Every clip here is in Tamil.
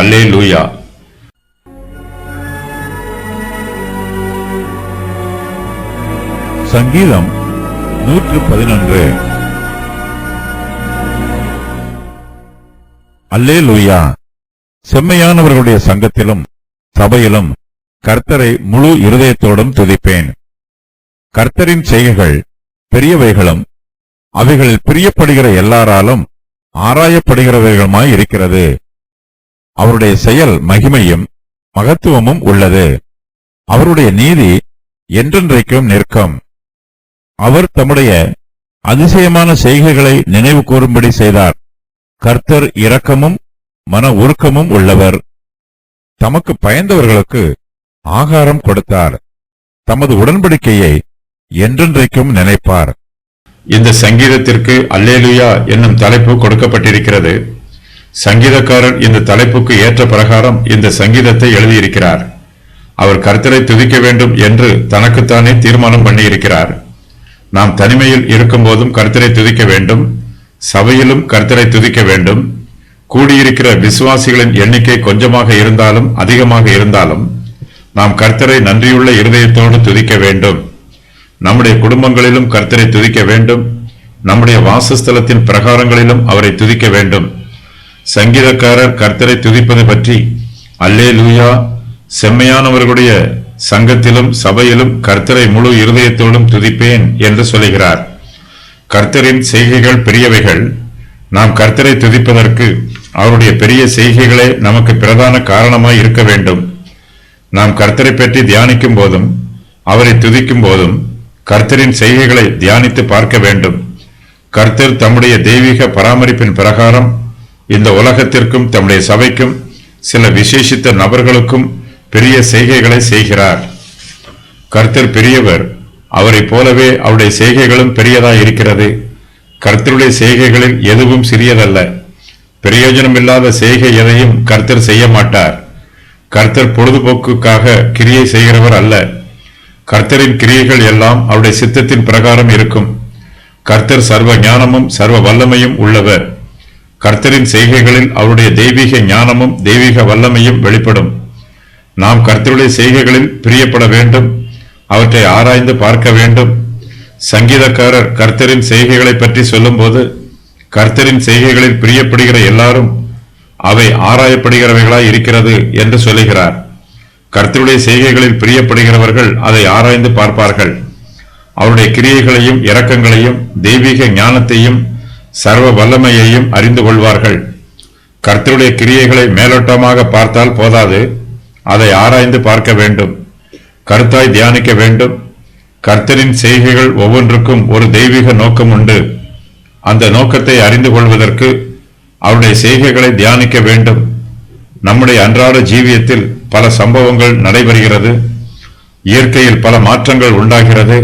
அல்லேலூயா. சங்கீதம் 111. அல்லேலூயா. செம்மையானவர்களுடைய சங்கத்திலும் சபையிலும் கர்த்தரை முழு இருதயத்தோடும் துதிப்பேன். கர்த்தரின் செய்கைகள் பெரியவைகளும் அவைகளில் பிரியப்படுகிற எல்லாராலும் ஆராயப்படுகிறவைகளுமாய் இருக்கிறது. அவருடைய செயல் மகிமையும் மகத்துவமும் உள்ளது. அவருடைய நீதி என்றென்றைக்கும் நிற்கும். அவர் தம்முடைய அதிசயமான செய்கைகளை நினைவு கூறும்படி செய்தார். கர்த்தர் இரக்கமும் மன உருக்கமும் உள்ளவர். தமக்கு பயந்தவர்களுக்கு ஆகாரம் கொடுத்தார். தமது உடன்படிக்கையை என்றென்றைக்கும் நினைப்பார். இந்த சங்கீதத்திற்கு அல்லேலூயா என்னும் தலைப்பு கொடுக்கப்பட்டிருக்கிறது. சங்கீதக்காரர் இந்த தலைப்புக்கு ஏற்ற பிரகாரம் இந்த சங்கீதத்தை எழுதியிருக்கிறார். அவர் கர்த்தரை துதிக்க வேண்டும் என்று தனக்குத்தானே தீர்மானம் பண்ணியிருக்கிறார். நாம் தனிமையில் இருக்கும் போதும் கர்த்தரை துதிக்க வேண்டும், சபையிலும் கர்த்தரை துதிக்க வேண்டும். கூடியிருக்கிற விசுவாசிகளின் எண்ணிக்கை கொஞ்சமாக இருந்தாலும் அதிகமாக இருந்தாலும் நாம் கர்த்தரை நன்றியுள்ள இருதயத்தோடு துதிக்க வேண்டும். நம்முடைய குடும்பங்களிலும் கர்த்தரை துதிக்க வேண்டும். நம்முடைய வாசஸ்தலத்தின் பிரகாரங்களிலும் அவரை துதிக்க வேண்டும். சங்கீதக்காரர் கர்த்தரை துதிப்பது பற்றி அல்லேலூயா, செம்மையானவர்களுடைய சங்கத்திலும் சபையிலும் கர்த்தரை முழு இருதயத்தோடும் துதிப்பேன் என்று சொல்லுகிறார். கர்த்தரின் செய்கைகள் பெரியவைகள். நாம் கர்த்தரை துதிப்பதற்கு அவருடைய பெரிய செய்கைகளே நமக்கு பிரதான காரணமாய் இருக்க வேண்டும். நாம் கர்த்தரை பற்றி தியானிக்கும் போதும் அவரை துதிக்கும் போதும் கர்த்தரின் செய்கைகளை தியானித்து பார்க்க வேண்டும். கர்த்தர் தம்முடைய தெய்வீக பராமரிப்பின் பிரகாரம் இந்த உலகத்திற்கும் தம்முடைய சபைக்கும் சில விசேஷித்த நபர்களுக்கும் பெரிய செய்கைகளை செய்கிறார். கர்த்தர் பெரியவர். அவரை போலவே அவருடைய செய்கைகளும் பெரியதாய் இருக்கிறது. கர்த்தருடைய செய்கைகளில் எதுவும் சிறியதல்ல. பிரயோஜனமில்லாத செய்கை எதையும் கர்த்தர் செய்ய மாட்டார். கர்த்தர் பொழுதுபோக்குக்காக கிரியை செய்கிறவர் அல்ல. கர்த்தரின் கிரியைகள் எல்லாம் அவருடைய சித்தத்தின் பிரகாரம் இருக்கும். கர்த்தர் சர்வ ஞானமும் சர்வ வல்லமையும் உள்ளவர். கர்த்தரின் செய்கைகளில் அவருடைய தெய்வீக ஞானமும் தெய்வீக வல்லமையும் வெளிப்படும். நாம் கர்த்தருடைய செய்கைகளில் பிரியப்பட வேண்டும். அவற்றை ஆராய்ந்து பார்க்க வேண்டும். சங்கீதக்காரர் கர்த்தரின் செய்கைகளை பற்றி சொல்லும் போது கர்த்தரின் செய்கைகளில் பிரியப்படுகிற எல்லாரும் அவை ஆராயப்படுகிறவைகளாய் இருக்கிறது என்று சொல்லுகிறார். கர்த்தருடைய செய்கைகளில் பிரியப்படுகிறவர்கள் அதை ஆராய்ந்து பார்ப்பார்கள். அவருடைய கிரியைகளையும் இரக்கங்களையும் தெய்வீக ஞானத்தையும் சர்வ வல்லமையையும் அறிந்து கொள்வார்கள். கர்த்தருடைய கிரியைகளை மேலோட்டமாக பார்த்தால் போதாது, அதை ஆராய்ந்து பார்க்க வேண்டும். கருத்தாய் தியானிக்க வேண்டும். கர்த்தரின் செய்கைகள் ஒவ்வொன்றுக்கும் ஒரு தெய்வீக நோக்கம் உண்டு. அந்த நோக்கத்தை அறிந்து கொள்வதற்கு அவருடைய செய்கைகளை தியானிக்க வேண்டும். நம்முடைய அன்றாட ஜீவியத்தில் பல சம்பவங்கள் நடைபெறுகிறது. இயற்கையில் பல மாற்றங்கள் உண்டாகிறது.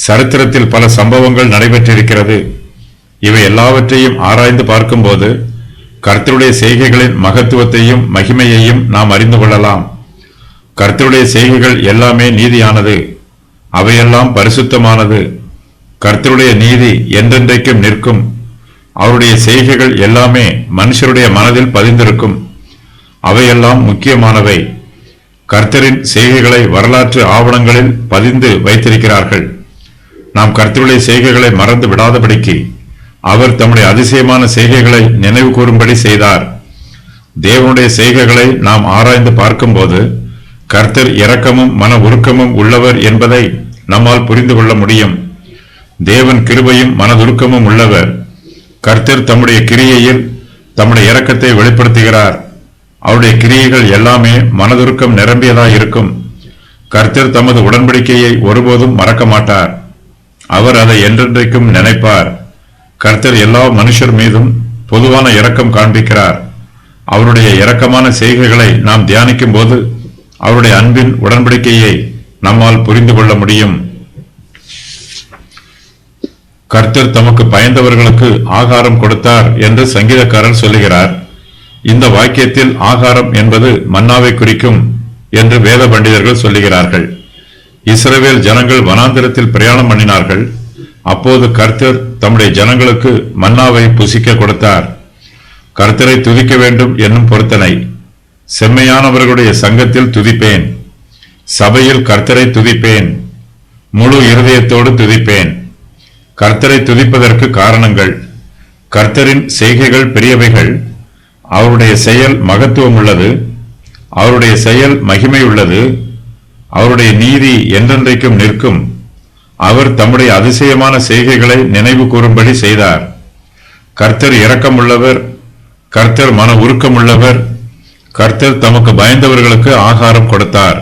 சரித்திரத்தில் பல சம்பவங்கள் நடைபெற்றிருக்கிறது. இவை எல்லாவற்றையும் ஆராய்ந்து பார்க்கும்போது கர்த்தருடைய செய்கைகளின் மகத்துவத்தையும் மகிமையையும் நாம் அறிந்து கொள்ளலாம். கர்த்தருடைய செய்கைகள் எல்லாமே நீதியானது. அவையெல்லாம் பரிசுத்தமானது. கர்த்தருடைய நீதி என்றென்றைக்கும் நிற்கும். அவருடைய செய்கைகள் எல்லாமே மனுஷருடைய மனதில் பதிந்திருக்கும். அவையெல்லாம் முக்கியமானவை. கர்த்தரின் செய்கைகளை வரலாற்று ஆவணங்களில் பதிந்து வைத்திருக்கிறார்கள். நாம் கர்த்தருடைய செய்கைகளை மறந்து விடாதபடிக்கு அவர் தம்முடைய அதிசயமான செய்கைகளை நினைவு கூறும்படி செய்தார். தேவனுடைய செய்கைகளை நாம் ஆராய்ந்து பார்க்கும்போது கர்த்தர் இரக்கமும் மன உருக்கமும் உள்ளவர் என்பதை நம்மால் புரிந்து கொள்ள முடியும். தேவன் கிருபையும் மனதுருக்கமும் உள்ளவர். கர்த்தர் தம்முடைய கிரியையில் தம்முடைய இரக்கத்தை வெளிப்படுத்துகிறார். அவருடைய கிரியைகள் எல்லாமே மனதுருக்கம் நிரம்பியதாய் இருக்கும். கர்த்தர் தமது உடன்படிக்கையை ஒருபோதும் மறக்க மாட்டார். அவர் அதை என்றென்றைக்கும் நினைப்பார். கர்த்தர் எல்லா மனுஷர் மீதும் பொதுவான இரக்கம் காண்பிக்கிறார். அவருடைய இரக்கமான செய்கைகளை நாம் தியானிக்கும் போது அவருடைய அன்பின் உடன்படிக்கையை நம்மால் புரிந்து கொள்ள முடியும். கர்த்தர் தமக்கு பயந்தவர்களுக்கு ஆகாரம் கொடுத்தார் என்று சங்கீதக்காரர் சொல்லுகிறார். இந்த வாக்கியத்தில் ஆகாரம் என்பது மன்னாவை குறிக்கும் என்று வேத பண்டிதர்கள் சொல்லுகிறார்கள். இஸ்ரவேல் ஜனங்கள் வனாந்திரத்தில் பிரயாணம் பண்ணினார்கள். அப்போது கர்த்தர் தம்முடைய ஜனங்களுக்கு மன்னாவை புசிக்க கொடுத்தார். கர்த்தரை துதிக்க வேண்டும் என்னும் பொருத்தனை செம்மையானவர்களுடைய சங்கத்தில் துதிப்பேன். சபையில் கர்த்தரை துதிப்பேன். முழு இருதயத்தோடு துதிப்பேன். கர்த்தரை துதிப்பதற்கு காரணங்கள்: கர்த்தரின் செய்கைகள் பெரியவைகள், அவருடைய செயல் மகத்துவம் உள்ளது, அவருடைய செயல் மகிமை உள்ளது, அவருடைய நீதி என்றென்றைக்கும் நிற்கும். அவர் தம்முடைய அதிசயமான செய்கைகளை நினைவு கூறும்படி செய்தார். கர்த்தர் இரக்கமுள்ளவர், கர்த்தர் மன உருக்கமுள்ளவர், கர்த்தர் தமக்கு பயந்தவர்களுக்கு ஆகாரம் கொடுத்தார்.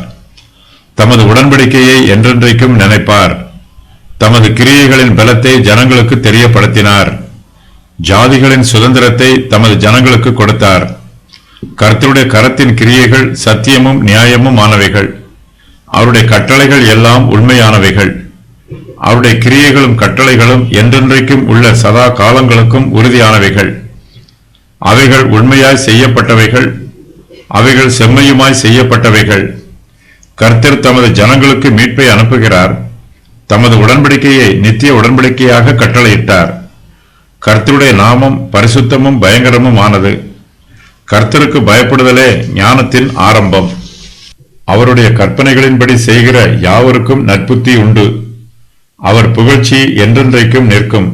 தமது உடன்படிக்கையை என்றென்றைக்கும் நினைப்பார். தமது கிரியைகளின் பலத்தை ஜனங்களுக்கு தெரியப்படுத்தினார். ஜாதிகளின் சுதந்திரத்தை தமது ஜனங்களுக்கு கொடுத்தார். கர்த்தருடைய கரத்தின் கிரியைகள் சத்தியமும் நியாயமும் ஆனவைகள். அவருடைய கட்டளைகள் எல்லாம் உண்மையானவைகள். அவருடைய கிரியைகளும் கட்டளைகளும் என்றென்றைக்கும் உள்ள சதா காலங்களுக்கும் உறுதியானவைகள். அவைகள் உண்மையாய் செய்யப்பட்டவைகள், அவைகள் செம்மையுமாய் செய்யப்பட்டவைகள். கர்த்தர் தமது ஜனங்களுக்கு மீட்பை அனுப்புகிறார். தமது உடன்படிக்கையை நித்திய உடன்படிக்கையாக கட்டளையிட்டார். கர்த்தருடைய நாமம் பரிசுத்தமும் பயங்கரமும் ஆனது. கர்த்தருக்கு பயப்படுதலே ஞானத்தின் ஆரம்பம். அவருடைய கற்பனைகளின்படி செய்கிற யாவருக்கும் நற்புத்தி உண்டு. அவர் புகழ்ச்சி என்றென்றைக்கும் நிற்கும்.